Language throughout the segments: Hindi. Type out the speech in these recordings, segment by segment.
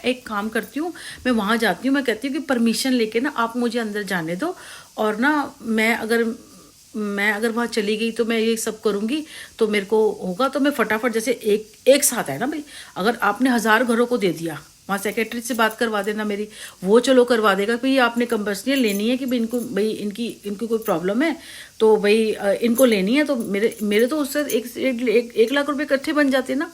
एक काम करती हूँ, मैं वहाँ जाती हूँ, मैं कहती हूँ कि परमिशन लेके ना आप मुझे अंदर जाने दो, और ना मैं अगर वहाँ चली गई तो मैं ये सब करूँगी तो मेरे को होगा, तो मैं फटाफट जैसे एक एक साथ है ना भाई, अगर आपने 1000 घरों को दे दिया, वहाँ सेक्रेटरी से बात करवा देना मेरी, वो चलो करवा देगा, भाई आपने कंपल्सरी लेनी है कि भाई इनको, भाई इनकी कोई प्रॉब्लम है तो भाई इनको लेनी है, तो मेरे मेरे तो उससे 1 लाख रुपए इकट्ठे बन जाते ना।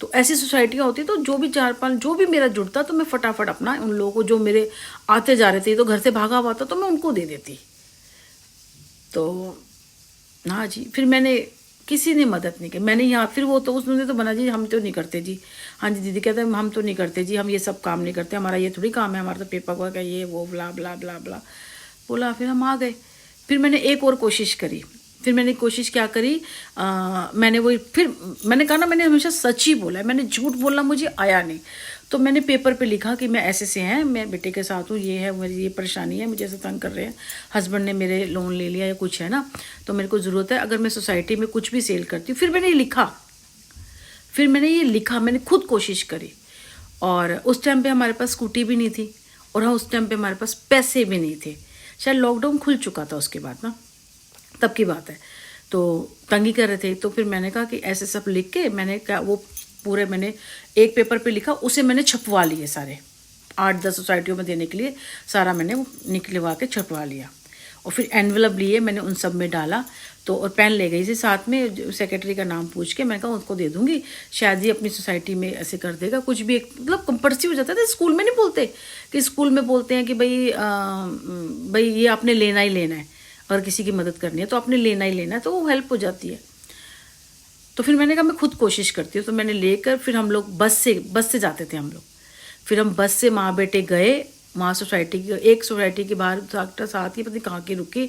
तो ऐसी सोसाइटियाँ होती तो जो भी 4-5 जो भी मेरा जुड़ता तो मैं फटाफट अपना उन लोगों को, जो मेरे आते जा रहे थे तो घर से भागा हुआ था, तो मैं उनको दे देती। तो हाँ जी, फिर मैंने किसी ने मदद नहीं की, मैंने यहाँ फिर वो तो उसने तो बना जी हम तो नहीं करते जी, हाँ जी दीदी कहते हैं हम तो नहीं करते जी, हम ये सब काम नहीं करते, हमारा ये थोड़ी काम है, हमारा तो पेपर वर्क है, ये वो ब्ला ब्ला ब्ला ब्ला बोला। फिर हम आ गए। फिर मैंने एक और कोशिश करी। फिर मैंने कोशिश क्या करी, मैंने वही, फिर मैंने कहा ना, मैंने हमेशा सच ही बोला है, मैंने झूठ बोलना मुझे आया नहीं। तो मैंने पेपर पे लिखा कि मैं ऐसे से हैं, मैं बेटे के साथ हूँ, ये है मेरी ये परेशानी है, मुझे ऐसे तंग कर रहे हैं, हस्बैंड ने मेरे लोन ले लिया या कुछ है ना, तो मेरे को ज़रूरत है, अगर मैं सोसाइटी में कुछ भी सेल करती हूँ। फिर मैंने ये लिखा, मैंने खुद कोशिश करी। और उस टाइम पे हमारे पास स्कूटी भी नहीं थी, और हाँ उस टाइम पे हमारे पास पैसे भी नहीं थे, शायद लॉकडाउन खुल चुका था उसके बाद ना, तब की बात है। तो तंगी कर रहे थे, तो फिर मैंने कहा कि ऐसे सब लिख के मैंने क्या, वो पूरे मैंने एक पेपर पे लिखा, उसे मैंने छपवा लिए सारे 8-10 सोसाइटियों में देने के लिए, सारा मैंने वो निकलवा के छपवा लिया। और फिर एनवलप लिए मैंने, उन सब में डाला। तो और पेन ले गई थी साथ में, सेक्रेटरी का नाम पूछ के मैंने कहा उसको दे दूंगी, शायद ही अपनी सोसाइटी में ऐसे कर देगा, कुछ भी एक मतलब कंपल्सरी हो जाता है। स्कूल में नहीं बोलते कि, स्कूल में बोलते हैं कि भाई ये आपने लेना ही लेना है, अगर किसी की मदद करनी है तो आपने लेना ही लेना है, तो वो हेल्प हो जाती है। तो फिर मैंने कहा मैं खुद कोशिश करती हूँ, तो मैंने लेकर फिर हम लोग बस से जाते थे हम लोग। फिर हम बस से माँ बेटे गए वहाँ सोसाइटी की, एक सोसाइटी के बाहर डॉक्टर साथ ही पता नहीं कहाँ की रुके।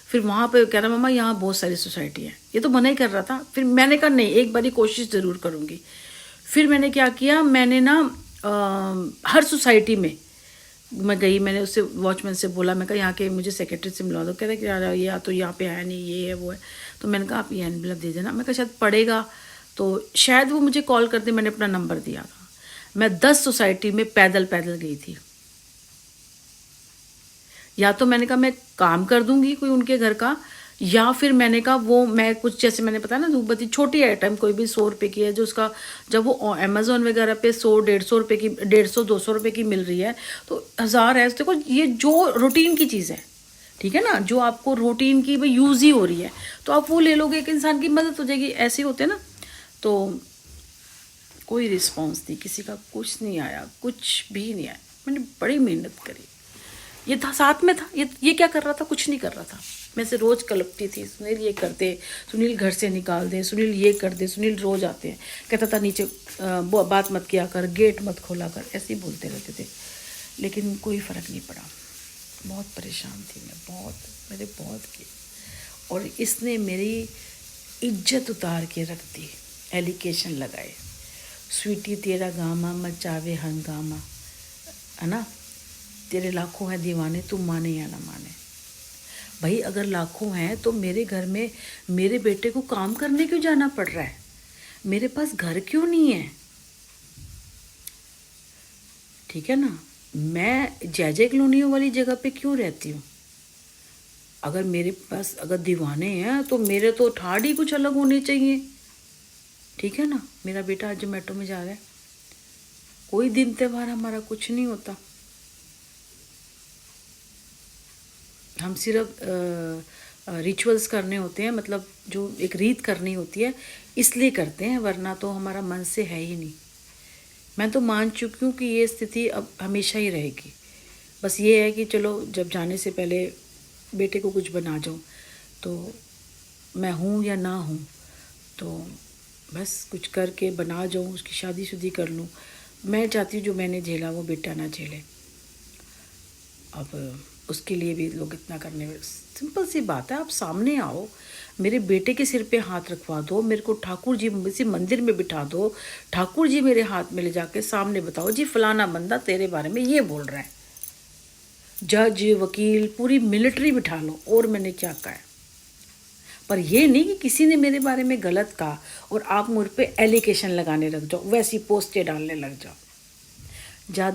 फिर वहाँ पे कह रहा मामा यहाँ बहुत सारी सोसाइटी है, ये तो मना ही कर रहा था। फिर मैंने कहा नहीं, एक बारी कोशिश ज़रूर करूँगी। फिर मैंने क्या किया, मैंने ना हर सोसाइटी में मैं गई, मैंने उससे वॉचमैन से बोला, मैं कहा यहाँ के मुझे सेक्रेटरी से मिलवा दो। कह रहे कि यार ये या तो यहाँ पे है नहीं, ये है वो है। तो मैंने कहा आप ये एनवलप दे देना, मैं कहा शायद पड़ेगा तो शायद वो मुझे कॉल कर दे, मैंने अपना नंबर दिया था। मैं 10 सोसाइटी में पैदल गई थी। या तो मैंने कहा मैं काम कर दूंगी कोई उनके घर का, या फिर मैंने कहा वो मैं कुछ, जैसे मैंने बताया ना धूपबत्ती छोटी आइटम कोई भी 100 रुपये की है, जो उसका जब वो अमेजोन वगैरह पे 100-150 रुपये की, 150-200 रुपये की मिल रही है, तो 1000 है। देखो ये जो रूटीन की चीज़ है, ठीक है ना, जो आपको रूटीन की भाई यूज़ ही हो रही है, तो आप वो ले लोगे, एक इंसान की मदद हो जाएगी। ऐसे होते ना। तो कोई रिस्पॉन्स नहीं, किसी का कुछ नहीं आया, कुछ भी नहीं आया। मैंने बड़ी मेहनत करी, ये था साथ में था, ये क्या कर रहा था, कुछ नहीं कर रहा था। मैं से रोज़ कलपती थी, सुनील ये कर दे, सुनील घर से निकाल दे, सुनील ये कर दे, सुनील रोज़ आते हैं। कहता था नीचे बात मत किया कर, गेट मत खोला कर, ऐसे ही बोलते रहते थे, लेकिन कोई फ़र्क नहीं पड़ा। बहुत परेशान थी मैं, मैंने बहुत की। और इसने मेरी इज्जत उतार के रख दी, एलिगेशन लगाए, स्वीटी तेरा गामा मचावे हंगामा, है ना, तेरे लाखों हैं दीवाने, तू माने या ना माने। भाई अगर लाखों हैं तो मेरे घर में मेरे बेटे को काम करने क्यों जाना पड़ रहा है, मेरे पास घर क्यों नहीं है, ठीक है ना, मैं जय कॉलोनियों वाली जगह पे क्यों रहती हूँ। अगर मेरे पास अगर दीवाने हैं तो मेरे तो ठाड़ ही कुछ अलग होने चाहिए, ठीक है ना। मेरा बेटा आज जोमेटो में जा रहा है, कोई दिन त्यौहार हमारा कुछ नहीं होता, हम सिर्फ रिचुअल्स करने होते हैं, मतलब जो एक रीत करनी होती है इसलिए करते हैं, वरना तो हमारा मन से है ही नहीं। मैं तो मान चुकी हूँ कि ये स्थिति अब हमेशा ही रहेगी। बस ये है कि चलो जब जाने से पहले बेटे को कुछ बना जाऊँ, तो मैं हूँ या ना हूँ, तो बस कुछ करके बना जाऊँ, उसकी शादी कर लूँ। मैं चाहती हूँ जो मैंने झेला वो बेटा ना झेले। अब उसके लिए भी लोग इतना करने में, सिंपल सी बात है, आप सामने आओ, मेरे बेटे के सिर पे हाथ रखवा दो, मेरे को ठाकुर जी किसी मंदिर में बिठा दो, ठाकुर जी मेरे हाथ में ले जाके सामने बताओ जी फलाना बंदा तेरे बारे में ये बोल रहा है, जज वकील पूरी मिलिट्री बिठा लो, और मैंने क्या कहा है। पर ये नहीं कि किसी ने मेरे बारे में गलत कहा और आप मुझ पे एलिगेशन लगाने लग जाओ, वैसी पोस्टें डालने लग जाओ। ज़्यादा